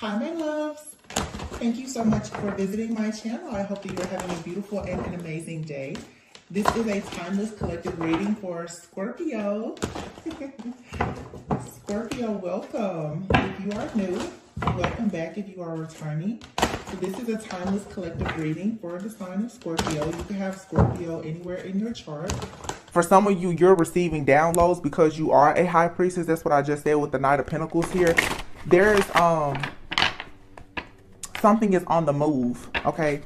Hi, my loves. Thank you so much for visiting my channel. I hope that you're having a beautiful and an amazing day. This is a timeless collective reading for Scorpio. Scorpio, welcome. If you are new, welcome back if you are returning. So this is a timeless collective reading for the sign of Scorpio. You can have Scorpio anywhere in your chart. For some of you, you're receiving downloads because you are a high priestess. That's what I just said with the Knight of Pentacles here. There's something is on the move, okay?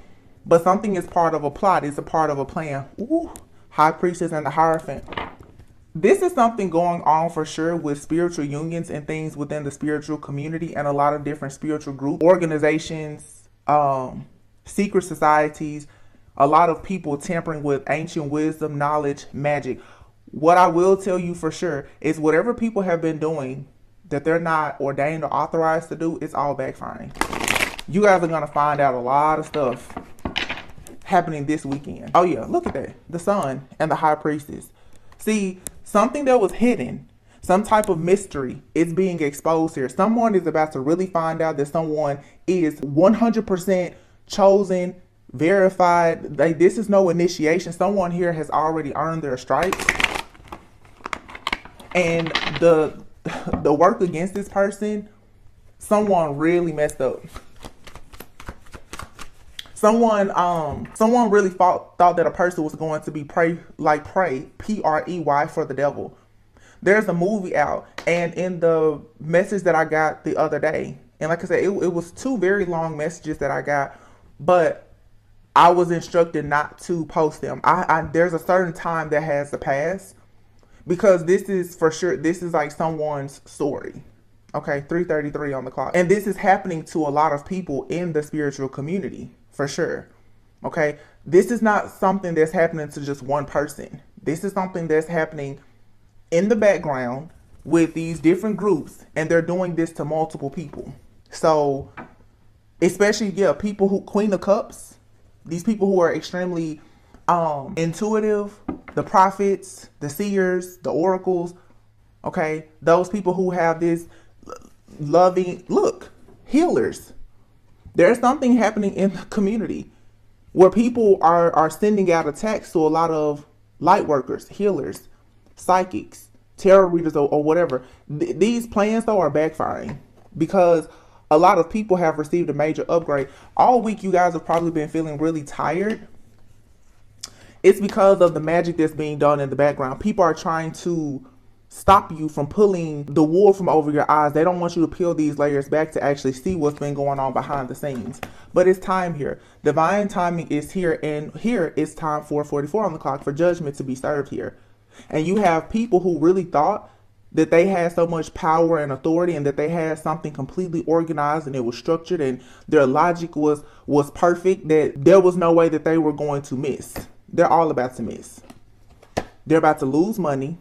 But something is part of a plot. It's a part of a plan. Ooh, High Priestess and the Hierophant. This is something going on for sure with spiritual unions and things within the spiritual community and a lot of different spiritual groups, organizations, secret societies, a lot of people tampering with ancient wisdom, knowledge, magic. What I will tell you for sure is whatever people have been doing that they're not ordained or authorized to do, it's all backfiring. You guys are going to find out a lot of stuff happening this weekend. Oh yeah, look at that. The Sun and the High Priestess. See, something that was hidden, some type of mystery is being exposed here. Someone is about to really find out that someone is 100% chosen, verified. Like, this is no initiation. Someone here has already earned their stripes. And the work against this person, someone really messed up. Someone really thought that a person was going to be prey, P-R-E-Y, for the devil. There's a movie out, and in the message that I got the other day, and like I said, it was two very long messages that I got, but I was instructed not to post them. There's a certain time that has to pass, because this is for sure, this is like someone's story. Okay, 3:33 on the clock. And this is happening to a lot of people in the spiritual community. For sure. Okay. This is not something that's happening to just one person. This is something that's happening in the background with these different groups, and they're doing this to multiple people. So, especially, people who, Queen of Cups, these people who are extremely intuitive, the prophets, the seers, the oracles, okay, those people who have this loving look, healers. There's something happening in the community where people are sending out attacks to a lot of light workers, healers, psychics, tarot readers, or whatever. These plans, though, are backfiring because a lot of people have received a major upgrade. All week, you guys have probably been feeling really tired. It's because of the magic that's being done in the background. People are trying to stop you from pulling the wool from over your eyes. They don't want you to peel these layers back to actually see what's been going on behind the scenes. But it's time here. Divine timing is here, and here it's time for 44 on the clock for judgment to be served here. And you have people who really thought that they had so much power and authority and that they had something completely organized and it was structured and their logic was perfect, that there was no way that they were going to miss. They're all about to miss. They're about to lose money.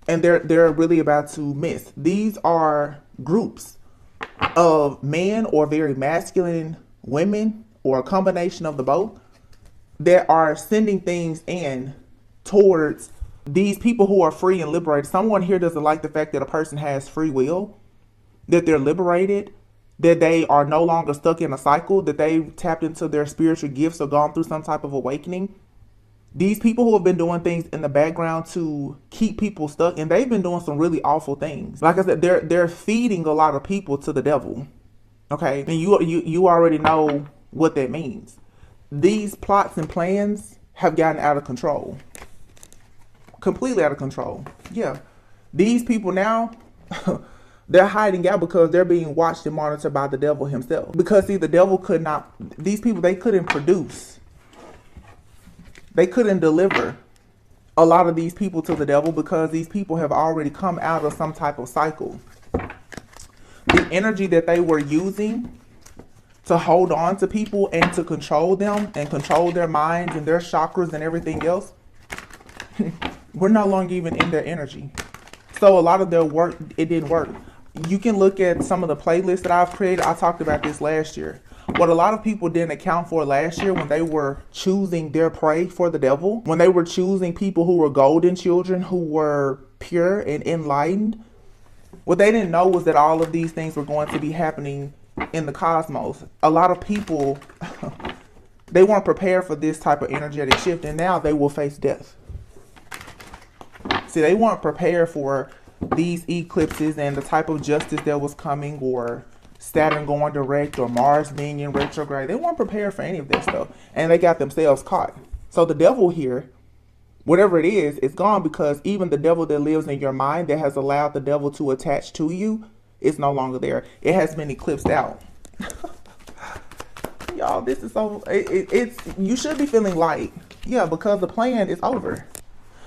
And they're really about to miss. These are groups of men or very masculine women or a combination of the both that are sending things in towards these people who are free and liberated. Someone here doesn't like the fact that a person has free will, that they're liberated, that they are no longer stuck in a cycle, that they've tapped into their spiritual gifts or gone through some type of awakening. These people who have been doing things in the background to keep people stuck, and they've been doing some really awful things. Like I said, they're feeding a lot of people to the devil. Okay, and you already know what that means. These plots and plans have gotten out of control, completely out of control. Yeah, these people now they're hiding out because they're being watched and monitored by the devil himself. Because see, the devil could not. These people, they couldn't produce. They couldn't deliver a lot of these people to the devil because these people have already come out of some type of cycle. The energy that they were using to hold on to people and to control them and control their minds and their chakras and everything else, we're no longer even in their energy. So a lot of their work, it didn't work. You can look at some of the playlists that I've created. I talked about this last year. What a lot of people didn't account for last year when they were choosing their prey for the devil, when they were choosing people who were golden children, who were pure and enlightened, what they didn't know was that all of these things were going to be happening in the cosmos. A lot of people, they weren't prepared for this type of energetic shift, and now they will face death. See, they weren't prepared for these eclipses and the type of justice that was coming, or Saturn going direct, or Mars being in retrograde. They weren't prepared for any of this stuff, and they got themselves caught. So the devil here, whatever it is, it's gone, because even the devil that lives in your mind, that has allowed the devil to attach to you, is no longer there. It has been eclipsed out. Y'all, this is so, it's, you should be feeling light. Yeah, because the plan is over.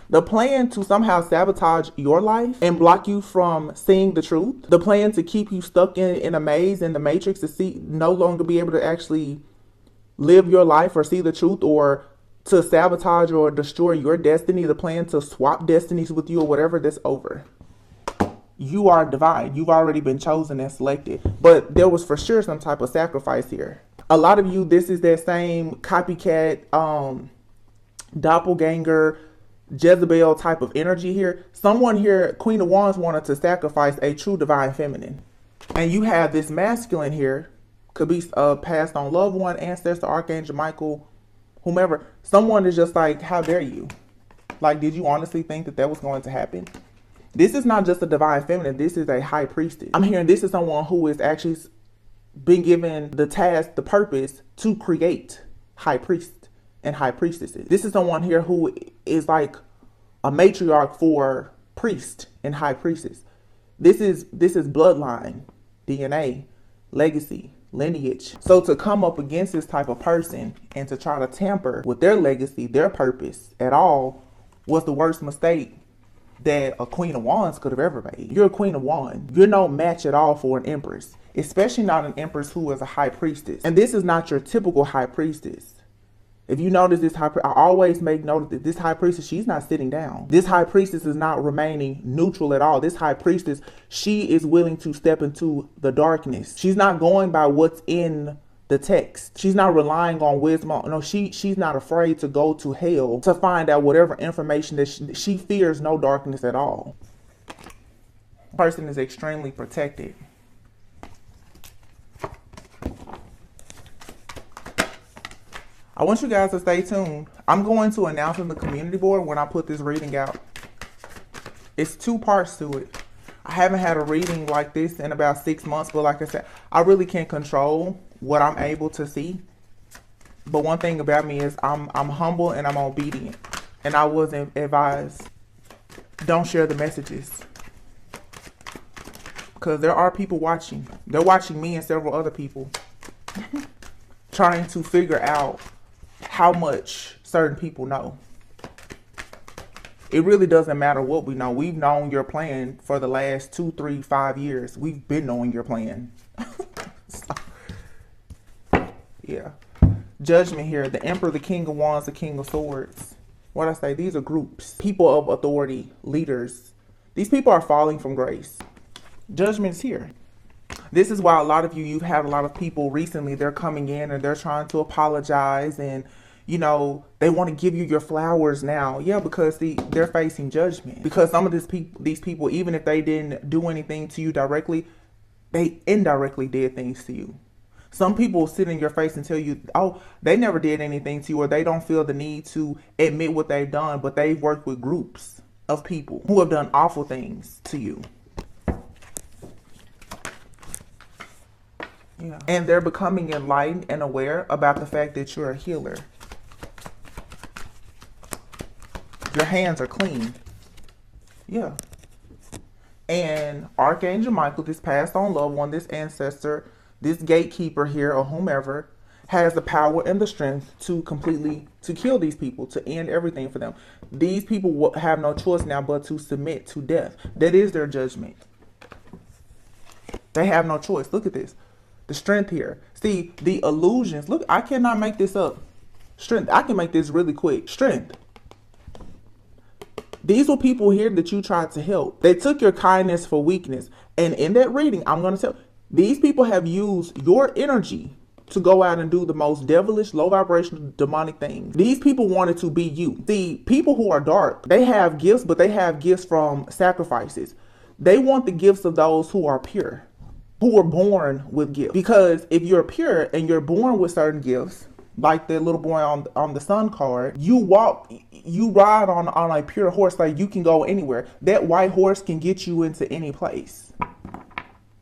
The plan to somehow sabotage your life and block you from seeing the truth. The plan to keep you stuck in a maze, in the matrix, to no longer be able to actually live your life or see the truth, or to sabotage or destroy your destiny. The plan to swap destinies with you or whatever, that's over. You are divine. You've already been chosen and selected. But there was for sure some type of sacrifice here. A lot of you, this is that same copycat, doppelganger, Jezebel type of energy here. Someone here, Queen of Wands, wanted to sacrifice a true divine feminine. And you have this masculine here, could be passed on loved one, ancestor, Archangel Michael, whomever. Someone is just like, how dare you? Like, did you honestly think that that was going to happen? This is not just a divine feminine. This is a high priestess. I'm hearing this is someone who is actually been given the task, the purpose to create high priests and high priestesses. This is someone here who is like a matriarch for priest and high priestess. This is bloodline, DNA, legacy, lineage. So to come up against this type of person and to try to tamper with their legacy, their purpose at all, was the worst mistake that a Queen of Wands could have ever made. You're a Queen of Wands. You're no match at all for an Empress, especially not an Empress who is a high priestess. And this is not your typical high priestess. If you notice this I always make note that this high priestess, she's not sitting down. This high priestess is not remaining neutral at all. This high priestess, she is willing to step into the darkness. She's not going by what's in the text. She's not relying on wisdom. No, she's not afraid to go to hell to find out whatever information that she fears no darkness at all. The person is extremely protected. I want you guys to stay tuned. I'm going to announce in the community board when I put this reading out. It's 2 parts to it. I haven't had a reading like this in about 6 months, but like I said, I really can't control what I'm able to see. But one thing about me is I'm humble and I'm obedient. And I wasn't advised, don't share the messages. Because there are people watching. They're watching me and several other people. Trying to figure out how much certain people know. It really doesn't matter what we know. We've known your plan for the last 2, 3, 5 years. We've been knowing your plan. So, yeah. Judgment here. The Emperor, the King of Wands, the King of Swords. What I say, these are groups. People of authority, leaders. These people are falling from grace. Judgment is here. This is why a lot of you've had a lot of people recently, they're coming in and they're trying to apologize, and you know, they want to give you your flowers now. Yeah, because they're facing judgment. Because some of these people, even if they didn't do anything to you directly, they indirectly did things to you. Some people sit in your face and tell you, oh, they never did anything to you, or they don't feel the need to admit what they've done, but they've worked with groups of people who have done awful things to you. Yeah. And they're becoming enlightened and aware about the fact that you're a healer. Your hands are clean. Yeah. And Archangel Michael, this passed on loved one, this ancestor, this gatekeeper here, or whomever, has the power and the strength to kill these people, to end everything for them. These people will have no choice now but to submit to death. That is their judgment. They have no choice. Look at this. The strength here. See, the illusions. Look, I cannot make this up. Strength. I can make this really quick. Strength. These were people here that you tried to help. They took your kindness for weakness. And in that reading, I'm going to tell, these people have used your energy to go out and do the most devilish, low vibrational, demonic things. These people wanted to be you. See, people who are dark, they have gifts, but they have gifts from sacrifices. They want the gifts of those who are pure. who were born with gifts. Because if you're pure and you're born with certain gifts, like the little boy on the sun card, you ride on a pure horse, like you can go anywhere. That white horse can get you into any place.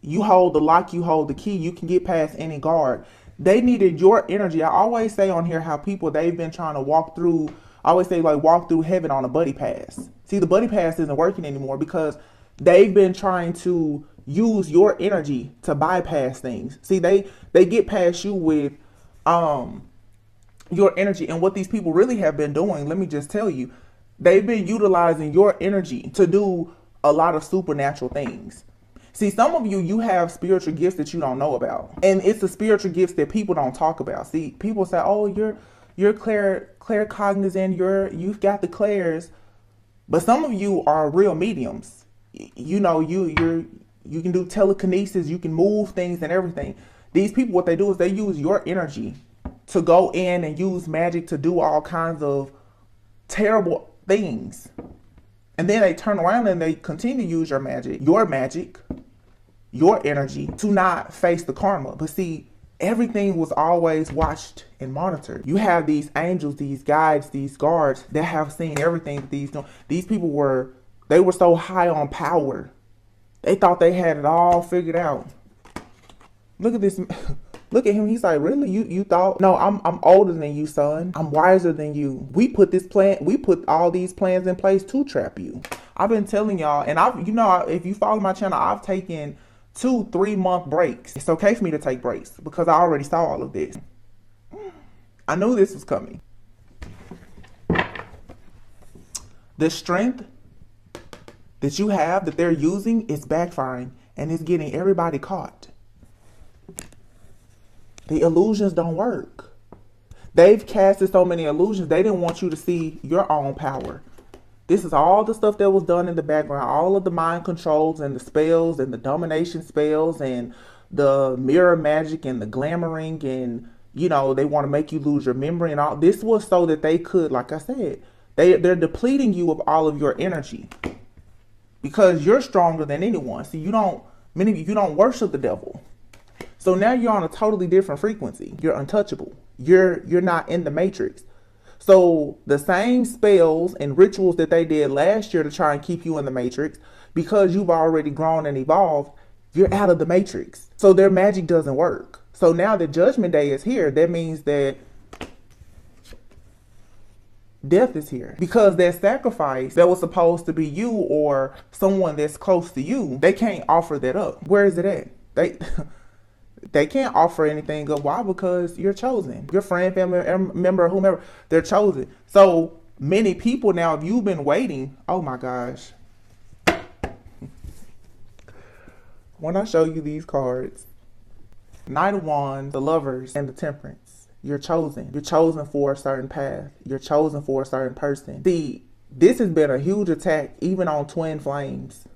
You hold the lock, you hold the key, you can get past any guard. They needed your energy. I always say on here how people, they've been trying to walk through, I always say like walk through heaven on a buddy pass. See, the buddy pass isn't working anymore because they've been trying to use your energy to bypass things. See, they get past you with your energy. And what these people really have been doing, let me just tell you, they've been utilizing your energy to do a lot of supernatural things. See, some of you have spiritual gifts that you don't know about. And it's the spiritual gifts that people don't talk about. See, people say, oh, you're claircognizant, you've got the clairs. But some of you are real mediums. You know, you can do telekinesis, you can move things and everything. These people, what they do is they use your energy to go in and use magic to do all kinds of terrible things. And then they turn around and they continue to use your magic, your energy to not face the karma. But see, everything was always watched and monitored. You have these angels, these guides, these guards that have seen everything that these people were so high on power. They thought they had it all figured out. Look at this. Look at him. He's like, really? You thought? No, I'm older than you, son. I'm wiser than you. We put all these plans in place to trap you. I've been telling y'all, and if you follow my channel, I've taken 2-3 month breaks. It's okay for me to take breaks because I already saw all of this. I knew this was coming. The strength that you have that they're using is backfiring and it's getting everybody caught. The illusions don't work. They've casted so many illusions. They didn't want you to see your own power. This is all the stuff that was done in the background. All of the mind controls and the spells and the domination spells and the mirror magic and the glamoring and, they want to make you lose your memory and all. This was so that they could, like I said, they're depleting you of all of your energy because you're stronger than anyone. See, many of you don't worship the devil. So now you're on a totally different frequency. You're untouchable. You're not in the matrix. So the same spells and rituals that they did last year to try and keep you in the matrix, because you've already grown and evolved, you're out of the matrix. So their magic doesn't work. So now that Judgment Day is here, that means that death is here. Because that sacrifice that was supposed to be you or someone that's close to you, they can't offer that up. Where is it at? They can't offer anything up. Why? Because you're chosen. Your friend, family member, whomever, they're chosen. So many people now, if you've been waiting, oh my gosh. When I show you these cards, Knight of Wands, the Lovers, and the Temperance, you're chosen. You're chosen for a certain path. You're chosen for a certain person. See, this has been a huge attack even on twin flames.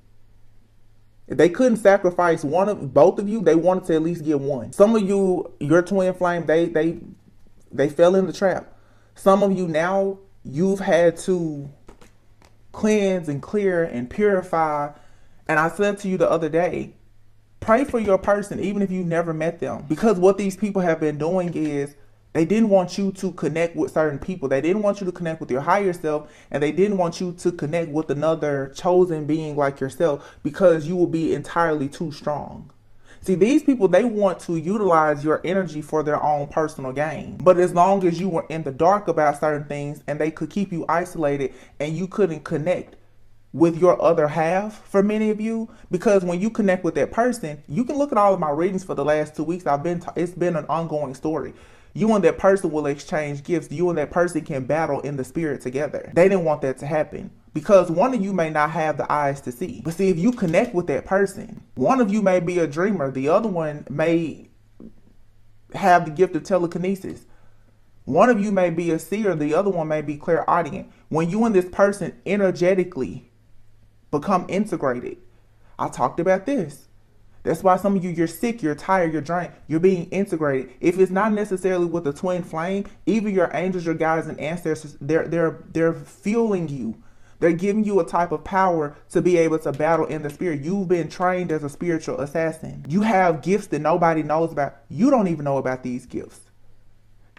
If they couldn't sacrifice both of you, they wanted to at least get one. Some of you, your twin flame, they fell in the trap. Some of you now, you've had to cleanse and clear and purify. And I said to you the other day, pray for your person, even if you never met them. Because what these people have been doing is they didn't want you to connect with certain people. They didn't want you to connect with your higher self. And they didn't want you to connect with another chosen being like yourself because you will be entirely too strong. See, these people, they want to utilize your energy for their own personal gain. But as long as you were in the dark about certain things and they could keep you isolated and you couldn't connect with your other half, for many of you, because when you connect with that person, you can look at all of my readings for the last 2 weeks. It's been an ongoing story. You and that person will exchange gifts. You and that person can battle in the spirit together. They didn't want that to happen because one of you may not have the eyes to see. But see, if you connect with that person, one of you may be a dreamer. The other one may have the gift of telekinesis. One of you may be a seer. The other one may be clairaudient. When you and this person energetically become integrated, I talked about this. That's why some of you, you're sick, you're tired, you're drained, you're being integrated. If it's not necessarily with a twin flame, even your angels, your guides, and ancestors, they're fueling you. They're giving you a type of power to be able to battle in the spirit. You've been trained as a spiritual assassin. You have gifts that nobody knows about. You don't even know about these gifts.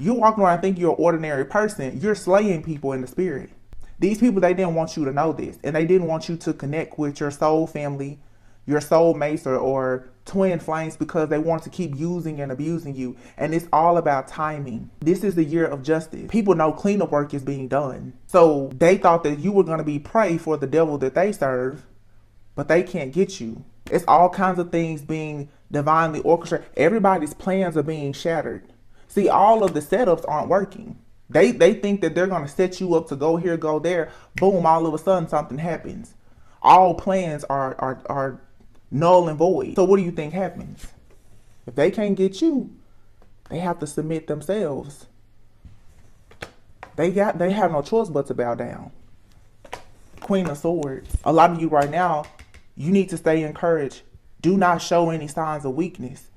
You're walking around thinking you're an ordinary person. You're slaying people in the spirit. These people, they didn't want you to know this. And they didn't want you to connect with your soul family, your soul mates, or twin flames, because they want to keep using and abusing you. And it's all about timing. This is the year of justice. People know cleanup work is being done. So they thought that you were going to be prey for the devil that they serve, but they can't get you. It's all kinds of things being divinely orchestrated. Everybody's plans are being shattered. See, all of the setups aren't working. They think that they're going to set you up to go here, go there. Boom, all of a sudden something happens. All plans are null and void. So what do you think happens? If they can't get you, they have to submit themselves. They have no choice but to bow down. Queen of Swords. A lot of you right now, you need to stay encouraged. Do not show any signs of weakness.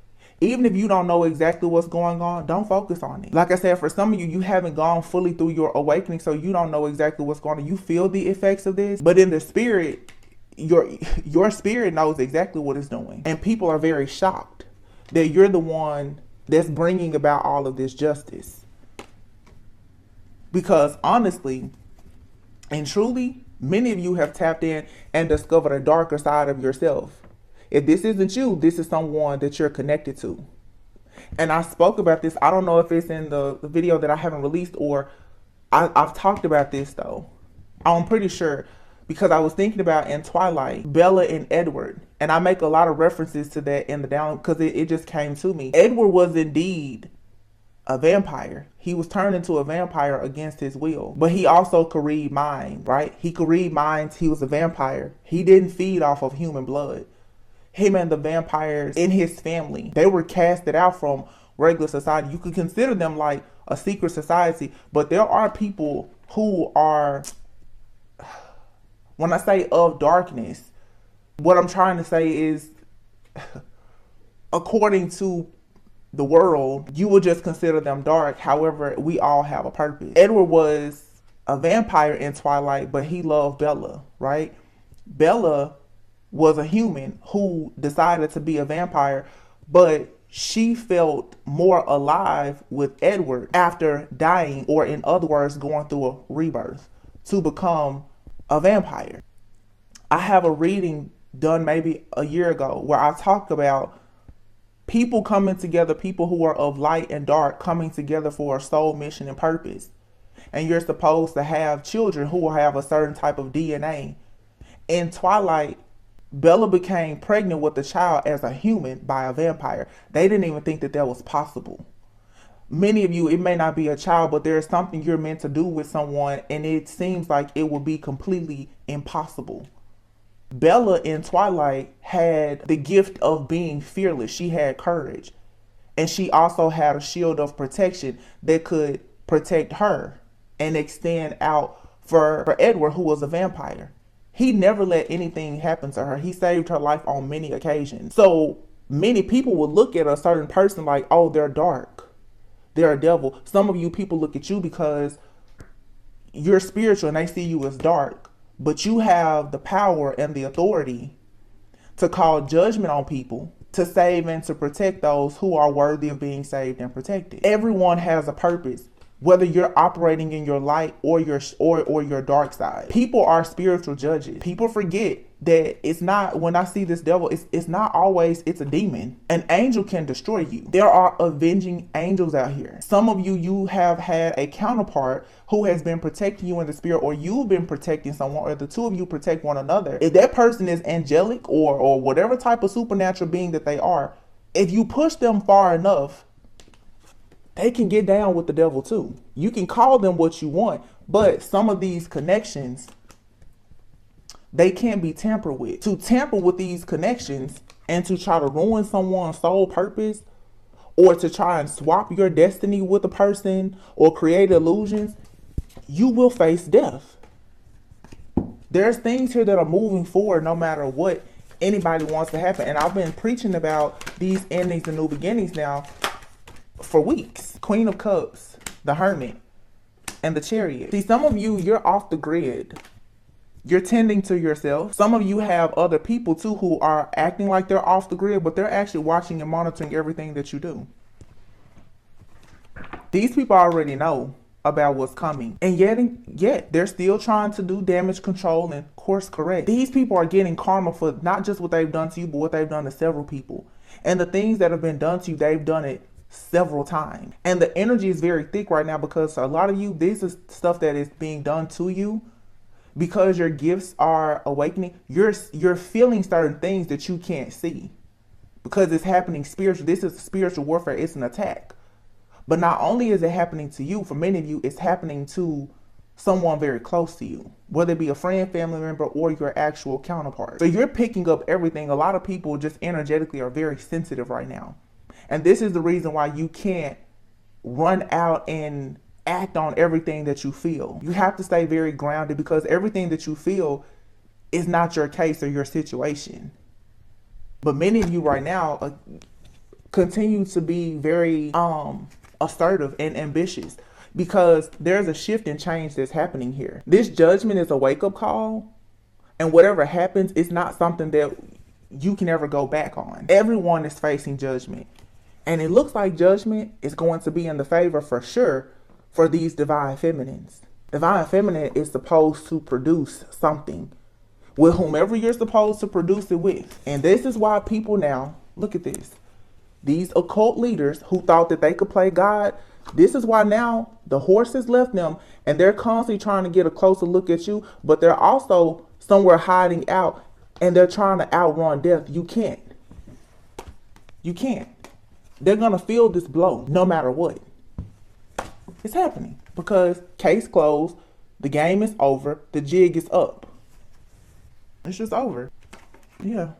Even if you don't know exactly what's going on, don't focus on it. Like I said, for some of you, you haven't gone fully through your awakening, so you don't know exactly what's going on. You feel the effects of this, but in the spirit, your spirit knows exactly what it's doing. And people are very shocked that you're the one that's bringing about all of this justice. Because honestly and truly, many of you have tapped in and discovered a darker side of yourself. If this isn't you, this is someone that you're connected to. And I spoke about this. I don't know if it's in the video that I haven't released, or I've talked about this though. I'm pretty sure, because I was thinking about in Twilight, Bella and Edward. And I make a lot of references to that in the download because it just came to me. Edward was indeed a vampire. He was turned into a vampire against his will. But he also could read minds, right? He could read minds. He was a vampire. He didn't feed off of human blood. Him and the vampires in his family, they were casted out from regular society. You could consider them like a secret society, but there are people who are, when I say of darkness, what I'm trying to say is, according to the world, you would just consider them dark. However, we all have a purpose. Edward was a vampire in Twilight, but he loved Bella, right? Bella was a human who decided to be a vampire, but she felt more alive with Edward after dying, or in other words, going through a rebirth to become a vampire. I have a reading done maybe a year ago where I talk about people coming together, people who are of light and dark coming together for a soul mission and purpose. And you're supposed to have children who will have a certain type of DNA. In Twilight, Bella became pregnant with a child as a human by a vampire. They didn't even think that that was possible. Many of you, it may not be a child, but there's something you're meant to do with someone, and it seems like it would be completely impossible. Bella in Twilight had the gift of being fearless. She had courage. And she also had a shield of protection that could protect her and extend out for Edward, who was a vampire. He never let anything happen to her. He saved her life on many occasions. So many people will look at a certain person like, oh, they're dark. They're a devil. Some of you people look at you because you're spiritual and they see you as dark. But you have the power and the authority to call judgment on people, to save and to protect those who are worthy of being saved and protected. Everyone has a purpose, whether you're operating in your light or your dark side. People are spiritual judges. People forget that it's not, when I see this devil, it's not always, it's a demon. An angel can destroy you. There are avenging angels out here. Some of you have had a counterpart who has been protecting you in the spirit, or you've been protecting someone, or the two of you protect one another. If that person is angelic or whatever type of supernatural being that they are, if you push them far enough, they can get down with the devil too. You can call them what you want, but some of these connections, they can't be tampered with. To tamper with these connections and to try to ruin someone's sole purpose, or to try and swap your destiny with a person or create illusions, you will face death. There's things here that are moving forward no matter what anybody wants to happen. And I've been preaching about these endings and new beginnings now for weeks. Queen of Cups, the Hermit, and the Chariot. See, some of you, you're off the grid. You're tending to yourself. Some of you have other people too who are acting like they're off the grid, but they're actually watching and monitoring everything that you do. These people already know about what's coming, and yet they're still trying to do damage control and course correct. These people are getting karma for not just what they've done to you, but what they've done to several people. And the things that have been done to you, they've done it several times. And the energy is very thick right now because a lot of you, this is stuff that is being done to you because your gifts are awakening. You're feeling certain things that you can't see because it's happening spiritually. This is spiritual warfare. It's an attack. But not only is it happening to you, for many of you, it's happening to someone very close to you, whether it be a friend, family member, or your actual counterpart. So you're picking up everything. A lot of people just energetically are very sensitive right now. And this is the reason why you can't run out and act on everything that you feel. You have to stay very grounded because everything that you feel is not your case or your situation. But many of you right now continue to be very assertive and ambitious because there's a shift and change that's happening here. This judgment is a wake-up call, and whatever happens, it's not something that you can ever go back on. Everyone is facing judgment, and it looks like judgment is going to be in the favor for sure for these divine feminines. Divine feminine is supposed to produce something with whomever you're supposed to produce it with. And this is why people now, look at this. These occult leaders who thought that they could play God, this is why now the horse has left them and they're constantly trying to get a closer look at you, but they're also somewhere hiding out and they're trying to outrun death. You can't. You can't. They're going to feel this blow no matter what. It's happening because case closed, the game is over, the jig is up. It's just over. Yeah.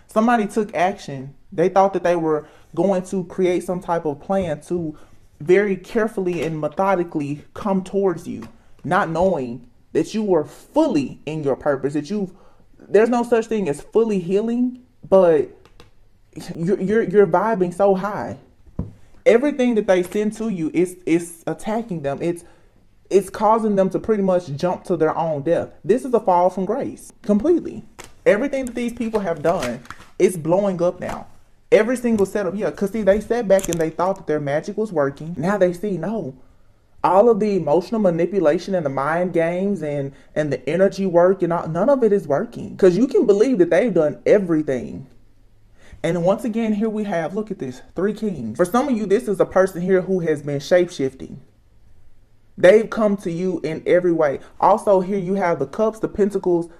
Somebody took action. They thought that they were going to create some type of plan to very carefully and methodically come towards you, not knowing that you were fully in your purpose, that there's no such thing as fully healing, but you're vibing so high. Everything that they send to you is attacking them. It's causing them to pretty much jump to their own death. This is a fall from grace completely. Everything that these people have done, it's blowing up now. Every single setup, yeah, because see, they sat back and they thought that their magic was working. Now they see, no. All of the emotional manipulation and the mind games and the energy work and all, none of it is working. Because you can believe that they've done everything. And once again, here we have, look at this, 3 kings. For some of you, this is a person here who has been shape-shifting. They've come to you in every way. Also, here you have the cups, the pentacles.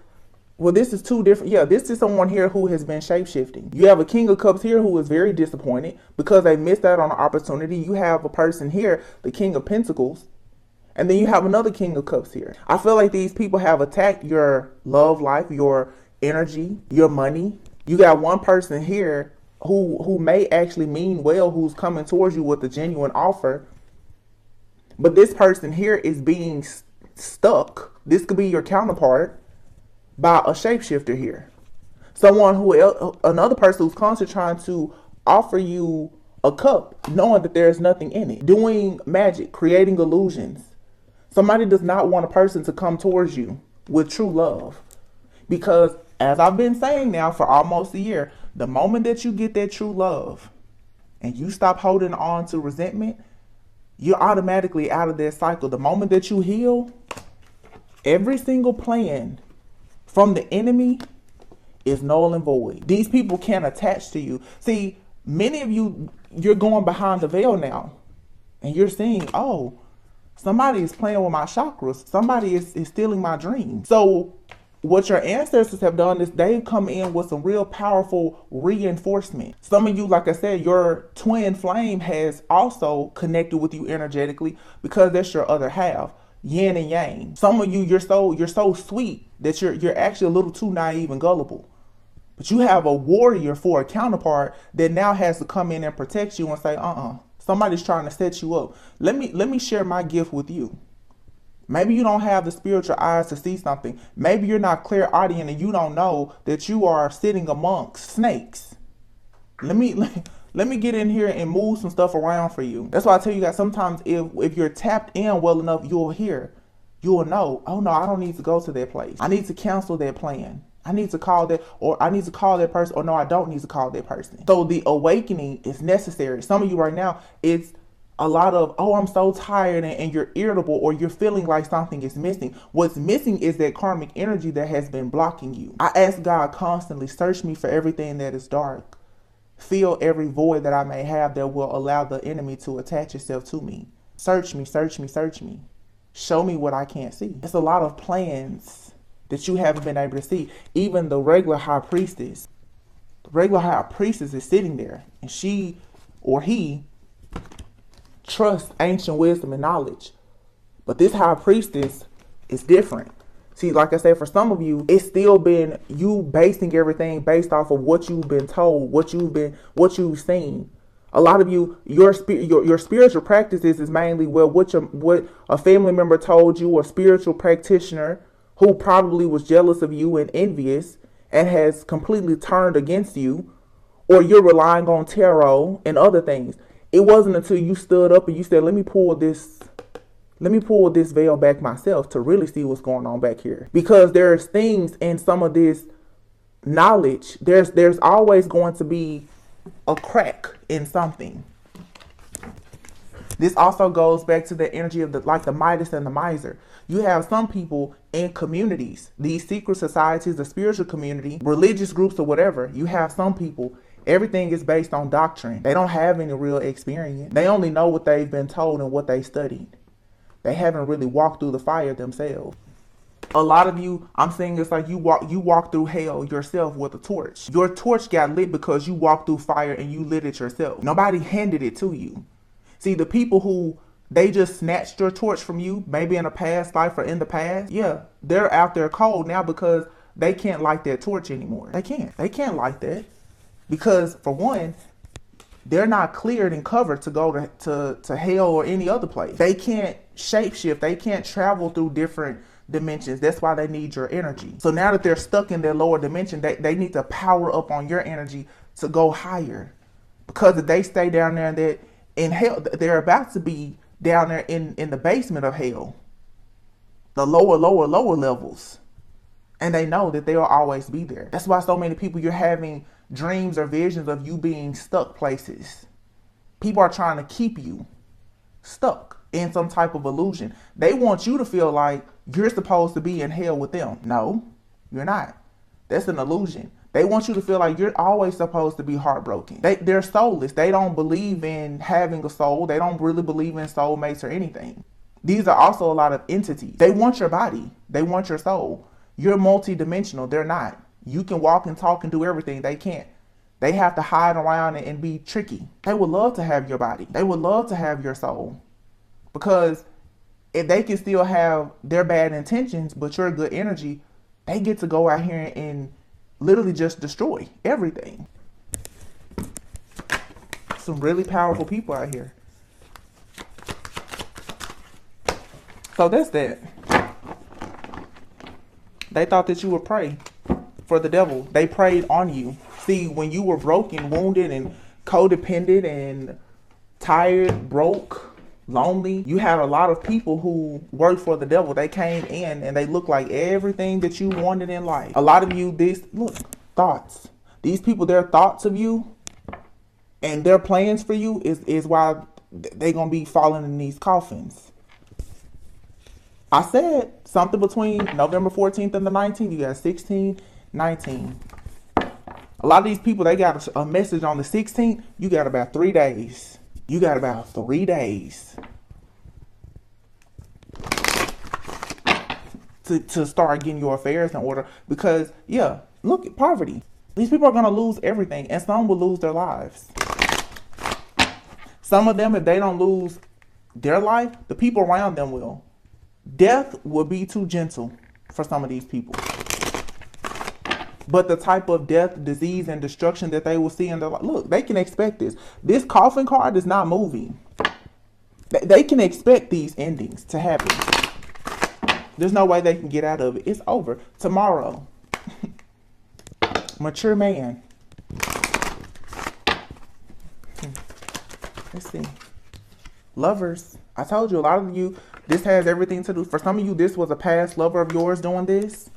Well, this is 2 different. Yeah, this is someone here who has been shape-shifting. You have a king of cups here who is very disappointed because they missed out on an opportunity. You have a person here, the king of pentacles. And then you have another king of cups here. I feel like these people have attacked your love life, your energy, your money. You got one person here who may actually mean well, who's coming towards you with a genuine offer. But this person here is being stuck. This could be your counterpart by a shapeshifter here. Another person who's constantly trying to offer you a cup, knowing that there's nothing in it. Doing magic, creating illusions. Somebody does not want a person to come towards you with true love. Because as I've been saying now for almost a year, the moment that you get that true love and you stop holding on to resentment, you're automatically out of that cycle. The moment that you heal, every single plan from the enemy is null and void. These people can't attach to you. See, many of you, you're going behind the veil now and you're seeing, oh, somebody is playing with my chakras. Somebody is stealing my dreams. So what your ancestors have done is they've come in with some real powerful reinforcement. Some of you, like I said, your twin flame has also connected with you energetically because that's your other half, yin and yang. Some of you, you're so sweet that you're actually a little too naive and gullible. But you have a warrior for a counterpart that now has to come in and protect you and say, somebody's trying to set you up. Let me share my gift with you. Maybe you don't have the spiritual eyes to see something. Maybe you're not clairaudient and you don't know that you are sitting amongst snakes. Let me get in here and move some stuff around for you. That's why I tell you guys, sometimes if you're tapped in well enough, you'll hear you will know, oh no, I don't need to go to that place. I need to cancel that plan. I need to call that, or I need to call that person, or no, I don't need to call that person. So the awakening is necessary. Some of you right now, it's a lot of, oh, I'm so tired, and you're irritable, or you're feeling like something is missing. What's missing is that karmic energy that has been blocking you. I ask God constantly, search me for everything that is dark. Fill every void that I may have that will allow the enemy to attach itself to me. Search me, search me, search me. Show me what I can't see. It's a lot of plans that you haven't been able to see. Even the regular high priestess. The regular high priestess is sitting there, and she or he trusts ancient wisdom and knowledge. But this high priestess is different. See, like I said, for some of you, it's still been you basing everything based off of what you've been told, what you've seen. A lot of you, your spiritual practices is mainly what a family member told you, or spiritual practitioner who probably was jealous of you and envious and has completely turned against you, or you're relying on tarot and other things. It wasn't until you stood up and you said, let me pull this veil back myself to really see what's going on back here. Because there's things in some of this knowledge, there's always going to be a crack in something. This also goes back to the energy of the Midas and the miser. You have some people in communities, these secret societies, the spiritual community, religious groups or whatever. You have some people, everything is based on doctrine. They don't have any real experience. They only know what they've been told and what they studied. They haven't really walked through the fire themselves. A lot of you, I'm saying it's like you walk through hell yourself with a torch. Your torch got lit because you walked through fire and you lit it yourself. Nobody handed it to you. See, the people who they just snatched your torch from you, maybe in a past life or in the past, yeah, they're out there cold now because they can't light that torch anymore. They can't light that because, for one, they're not cleared and covered to go to hell or any other place. They can't shapeshift. They can't travel through different dimensions. That's why they need your energy. So now that they're stuck in their lower dimension, they need to power up on your energy to go higher. Because if they stay down there and in hell, they're about to be down there in the basement of hell. The lower levels. And they know that they'll always be there. That's why so many people, you're having dreams or visions of you being stuck places. People are trying to keep you stuck in some type of illusion. They want you to feel like you're supposed to be in hell with them. No, you're not. That's an illusion. They want you to feel like you're always supposed to be heartbroken. They're soulless. They don't believe in having a soul. They don't really believe in soulmates or anything. These are also a lot of entities. They want your body. They want your soul. You're multidimensional. They're not. You can walk and talk and do everything. They can't. They have to hide around and be tricky. They would love to have your body. They would love to have your soul. Because if they can still have their bad intentions, but your good energy, they get to go out here and literally just destroy everything. Some really powerful people out here. So that's that. They thought that you would pray for the devil. They preyed on you. See, when you were broken, wounded, and codependent, and tired, broke, lonely, you had a lot of people who worked for the devil. They came in and they looked like everything that you wanted in life. A lot of you, thoughts. These people, their thoughts of you and their plans for you is why they're going to be falling in these coffins. I said something between November 14th and the 19th. You got 16, 19. A lot of these people, they got a message on the 16th. You got about 3 days. You got about 3 days to start getting your affairs in order. Because, yeah, look at poverty. These people are going to lose everything, and some will lose their lives. Some of them, if they don't lose their life, the people around them will. Death will be too gentle for some of these people. But the type of death, disease, and destruction that they will see in their life, look, they can expect this. This coffin card is not moving. They can expect these endings to happen. There's no way they can get out of it. It's over. Tomorrow. Mature man. Let's see. Lovers. I told you, a lot of you, This has everything to do. For some of you, this was a past lover of yours doing this.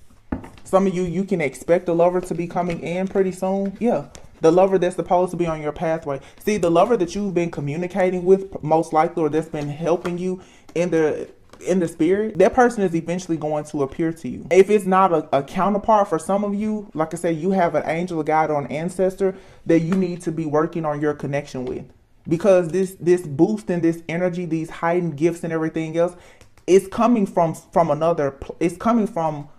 Some of you, you can expect a lover to be coming in pretty soon. Yeah. The lover that's supposed to be on your pathway. See, the lover that you've been communicating with, most likely, or that's been helping you in the spirit, that person is eventually going to appear to you. If it's not a counterpart for some of you, like I said, you have an angel, a guide, or an ancestor that you need to be working on your connection with. Because this boost in this energy, these heightened gifts and everything else, is coming from another, it's coming from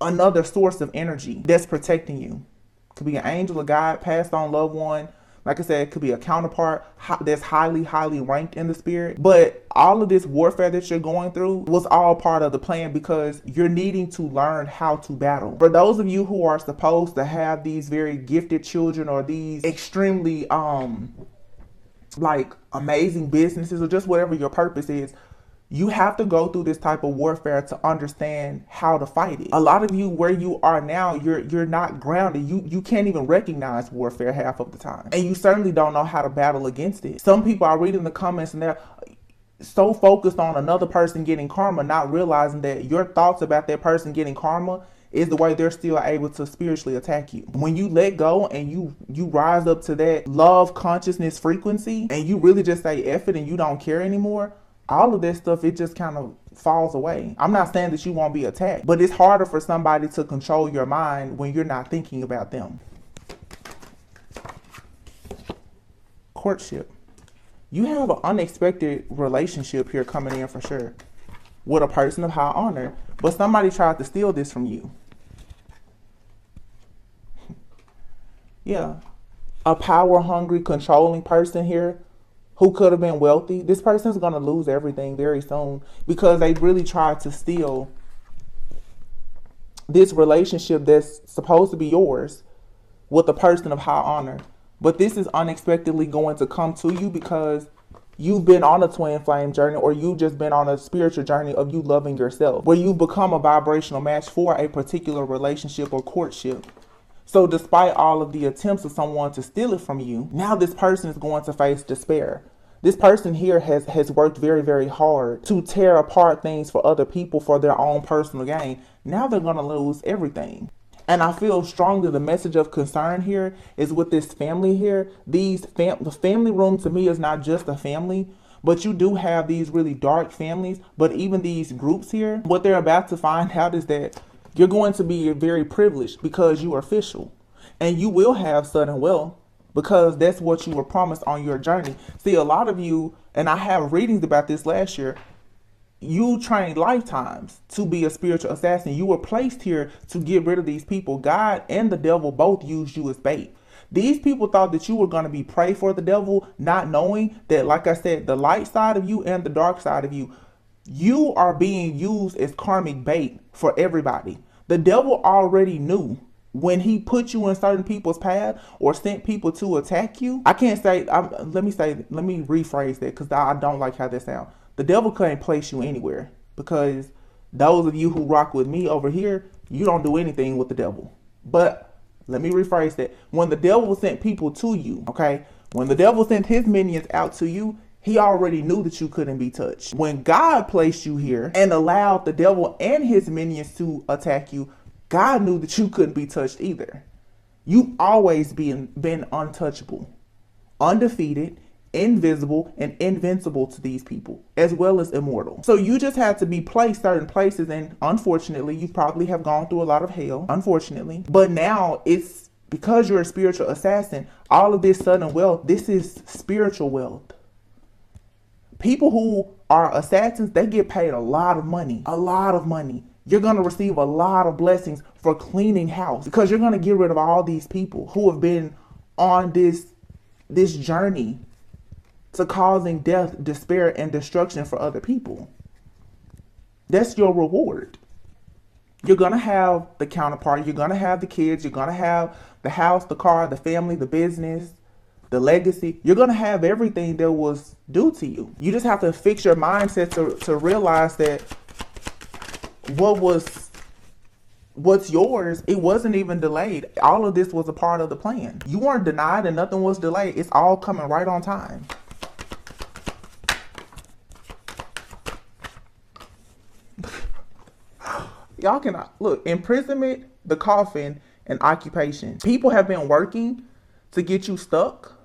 another source of energy that's protecting you. Could be an angel, a guide, passed on loved one. Like I said, it could be a counterpart that's highly, highly ranked in the spirit. But all of this warfare that you're going through was all part of the plan, because you're needing to learn how to battle. For those of you who are supposed to have these very gifted children, or these extremely like amazing businesses, or just whatever your purpose is, you have to go through this type of warfare to understand how to fight it. A lot of you, where you are now, you're not grounded. You can't even recognize warfare half of the time. And you certainly don't know how to battle against it. Some people, I read in the comments, and they're so focused on another person getting karma, not realizing that your thoughts about that person getting karma is the way they're still able to spiritually attack you. When you let go and you rise up to that love consciousness frequency, and you really just say F it and you don't care anymore, all of this stuff, it just kind of falls away. I'm not saying that you won't be attacked, but it's harder for somebody to control your mind when you're not thinking about them. Courtship. You have an unexpected relationship here coming in for sure, with a person of high honor, but somebody tried to steal this from you. Yeah. A power-hungry, controlling person here who could have been wealthy. This person's going to lose everything very soon, because they really tried to steal this relationship that's supposed to be yours with a person of high honor. But this is unexpectedly going to come to you, because you've been on a twin flame journey, or you've just been on a spiritual journey of you loving yourself, where you've become a vibrational match for a particular relationship or courtship. So despite all of the attempts of someone to steal it from you, now this person is going to face despair. This person here has worked very, very hard to tear apart things for other people for their own personal gain. Now they're going to lose everything. And I feel strongly the message of concern here is with this family here. The family room to me is not just a family, but you do have these really dark families. But even these groups here, what they're about to find out is that you're going to be very privileged because you are official, and you will have sudden wealth because that's what you were promised on your journey. See, a lot of you, and I have readings about this last year, you trained lifetimes to be a spiritual assassin. You were placed here to get rid of these people. God and the devil both used you as bait. These people thought that you were going to be prey for the devil, not knowing that, like I said, the light side of you and the dark side of you, you are being used as karmic bait for everybody. The devil already knew when he put you in certain people's path or sent people to attack you. I can't say, let me rephrase that, because I don't like how that sounds. The devil couldn't place you anywhere, because those of you who rock with me over here, you don't do anything with the devil. But let me rephrase that. When the devil sent people to you, okay, when the devil sent his minions out to you, he already knew that you couldn't be touched. When God placed you here and allowed the devil and his minions to attack you, God knew that you couldn't be touched either. You've always been untouchable, undefeated, invisible, and invincible to these people, as well as immortal. So you just had to be placed certain places, and unfortunately, you probably have gone through a lot of hell, unfortunately. But now it's because you're a spiritual assassin, all of this sudden wealth, this is spiritual wealth. People who are assassins, they get paid a lot of money, a lot of money. You're going to receive a lot of blessings for cleaning house, because you're going to get rid of all these people who have been on this journey to causing death, despair, and destruction for other people. That's your reward. You're going to have the counterpart. You're going to have the kids. You're going to have the house, the car, the family, the business, the legacy. You're going to have everything that was due to you. You just have to fix your mindset to realize that what's yours, it wasn't even delayed. All of this was a part of the plan. You weren't denied and nothing was delayed. It's all coming right on time. y'all can look, imprisonment, the coffin, and occupation. People have been working to get you stuck,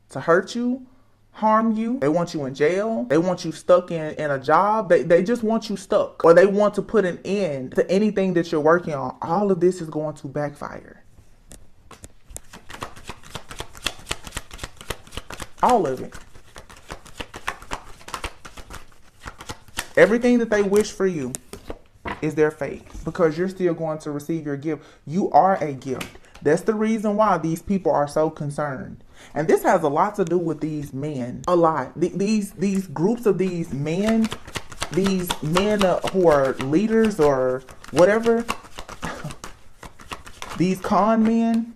to hurt you, harm you. They want you in jail. They want you stuck in a job. They just want you stuck, or they want to put an end to anything that you're working on. All of this is going to backfire. All of it. Everything that they wish for you is their fate, because you're still going to receive your gift. You are a gift. That's the reason why these people are so concerned. And this has a lot to do with these men. A lot. These groups of these men who are leaders or whatever. These con men.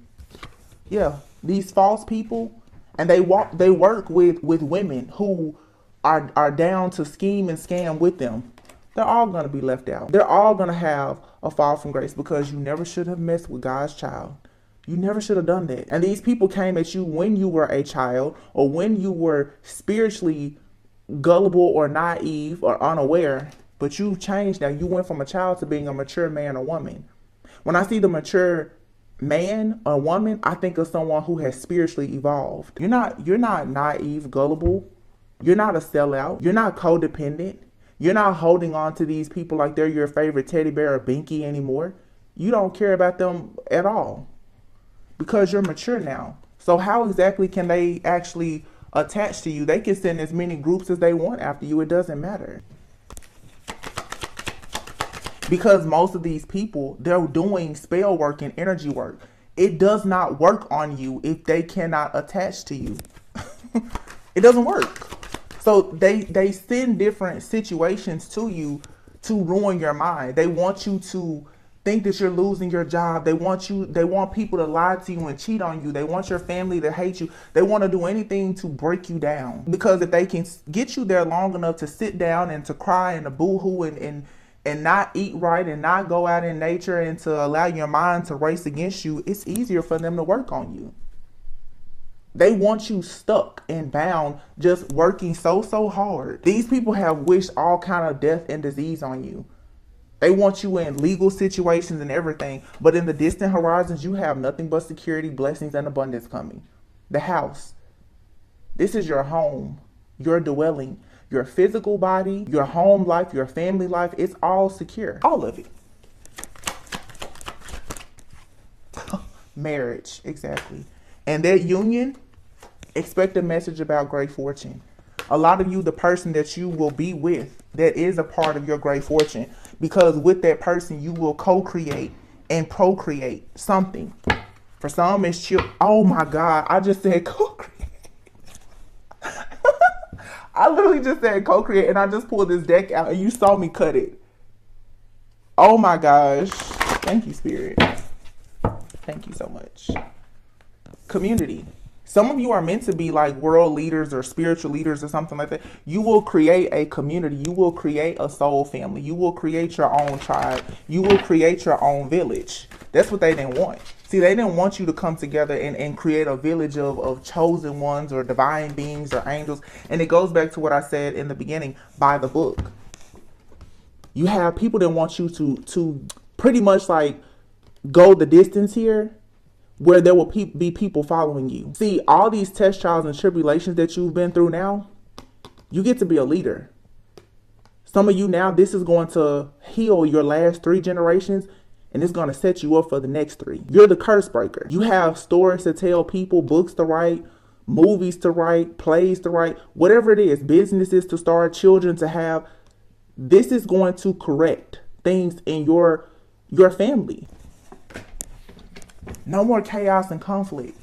Yeah. These false people. And they work with women who are down to scheme and scam with them. They're all going to be left out. They're all going to have a fall from grace, because you never should have messed with God's child. You never should have done that. And these people came at you when you were a child, or when you were spiritually gullible or naive or unaware. But you've changed now. You went from a child to being a mature man or woman. When I see the mature man or woman, I think of someone who has spiritually evolved. You're not naive, gullible. You're not a sellout. You're not codependent. You're not holding on to these people like they're your favorite teddy bear or binky anymore. You don't care about them at all, because you're mature now. So how exactly can they actually attach to you? They can send as many groups as they want after you. It doesn't matter. Because most of these people, they're doing spell work and energy work. It does not work on you if they cannot attach to you. It doesn't work. So they send different situations to you to ruin your mind. They want you to think that you're losing your job. They want people to lie to you and cheat on you. They want your family to hate you. They want to do anything to break you down. Because if they can get you there long enough to sit down and to cry and to boo-hoo and not eat right and not go out in nature and to allow your mind to race against you, it's easier for them to work on you. They want you stuck and bound, just working so hard. These people have wished all kind of death and disease on you. They want you in legal situations and everything, but in the distant horizons, you have nothing but security, blessings, and abundance coming. The house. This is your home, your dwelling, your physical body, your home life, your family life. It's all secure. All of it. Marriage, exactly. And that union, expect a message about great fortune. A lot of you, the person that you will be with, that is a part of your great fortune. Because with that person, you will co-create and procreate something. For some, it's chill. Oh my God, I just said co-create. I literally just said co-create, and I just pulled this deck out and you saw me cut it. Oh my gosh. Thank you, Spirit. Thank you so much. Community. Some of you are meant to be like world leaders or spiritual leaders or something like that. You will create a community. You will create a soul family. You will create your own tribe. You will create your own village. That's what they didn't want. See, they didn't want you to come together and create a village of chosen ones or divine beings or angels. And it goes back to what I said in the beginning, by the book. You have people that want you to pretty much like go the distance here, where there will be people following you. See, all these test trials and tribulations that you've been through now, you get to be a leader. Some of you now, this is going to heal your last 3 generations, and it's going to set you up for the next 3. You're the curse breaker. You have stories to tell people, books to write, movies to write, plays to write, whatever it is, businesses to start, children to have. This is going to correct things in your family. No more chaos and conflict.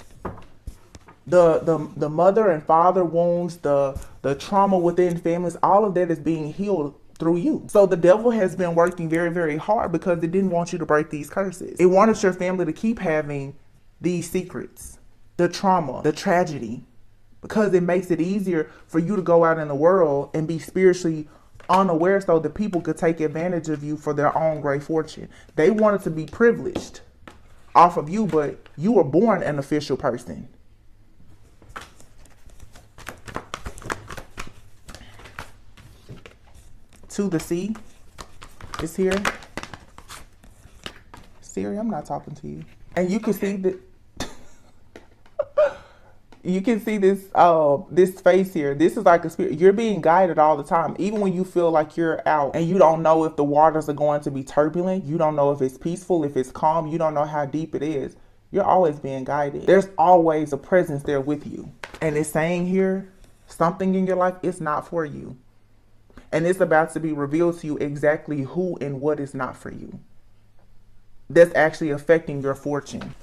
The mother and father wounds, the trauma within families, all of that is being healed through you. So the devil has been working very, very hard because it didn't want you to break these curses. It wanted your family to keep having these secrets, the trauma, the tragedy, because it makes it easier for you to go out in the world and be spiritually unaware so that people could take advantage of you for their own great fortune. They wanted to be privileged off of you, but you were born an official person. To the sea is here. Siri, I'm not talking to you. And you can see that you can see this face here. This is like a spirit. You're being guided all the time. Even when you feel like you're out and you don't know if the waters are going to be turbulent, you don't know if it's peaceful, if it's calm, you don't know how deep it is. You're always being guided. There's always a presence there with you. And it's saying here, something in your life is not for you. And it's about to be revealed to you exactly who and what is not for you. That's actually affecting your fortune.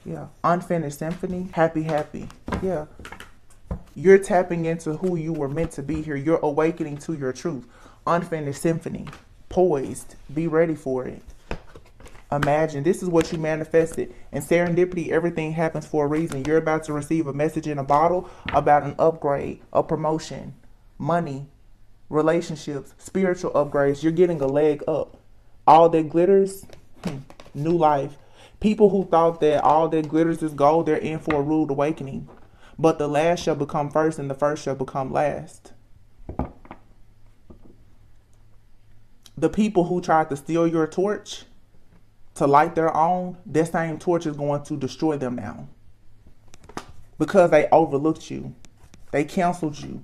Yeah. Unfinished symphony. Happy, happy. Yeah. You're tapping into who you were meant to be here. You're awakening to your truth. Unfinished symphony. Poised. Be ready for it. Imagine. This is what you manifested. In serendipity, everything happens for a reason. You're about to receive a message in a bottle about an upgrade, a promotion, money, relationships, spiritual upgrades. You're getting a leg up. All that glitters, new life. People who thought that all that glitters is gold, they're in for a rude awakening. But the last shall become first and the first shall become last. The people who tried to steal your torch to light their own, that same torch is going to destroy them now. Because they overlooked you. They canceled you.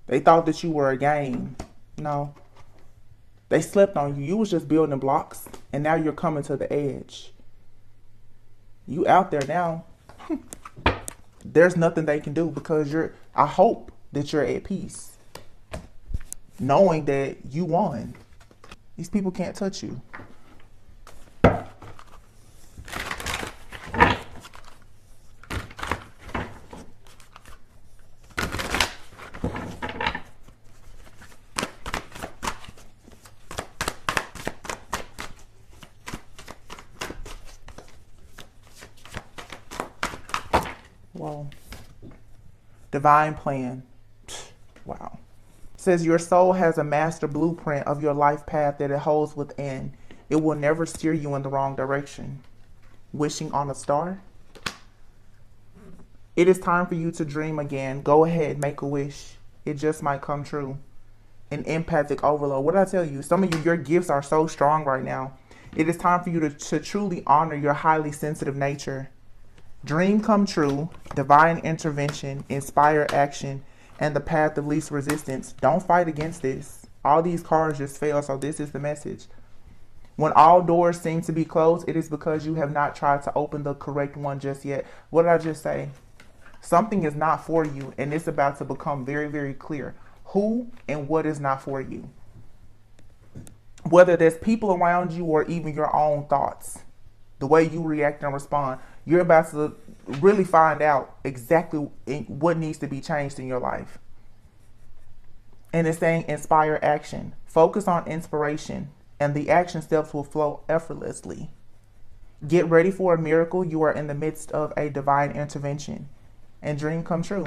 They thought that you were a game. No. They slept on you. You was just building blocks. And now you're coming to the edge. You out there now. There's nothing they can do because I hope that you're at peace. Knowing that you won. These people can't touch you. Whoa. Divine plan. Wow. Says your soul has a master blueprint of your life path that it holds within. It will never steer you in the wrong direction. Wishing on a star. It is time for you to dream again. Go ahead, make a wish. It just might come true. An empathic overload. What did I tell you? Some of you, your gifts are so strong right now. It is time for you to truly honor your highly sensitive nature. Dream come true, divine intervention, inspire action, and the path of least resistance. Don't fight against this. All these cards just fail, so this is the message. When all doors seem to be closed, it is because you have not tried to open the correct one just yet. What did I just say? Something is not for you, and it's about to become very, very clear. Who and what is not for you. Whether there's people around you or even your own thoughts. The way you react and respond. You're about to really find out exactly what needs to be changed in your life. And it's saying inspire action. Focus on inspiration and the action steps will flow effortlessly. Get ready for a miracle. You are in the midst of a divine intervention and dream come true.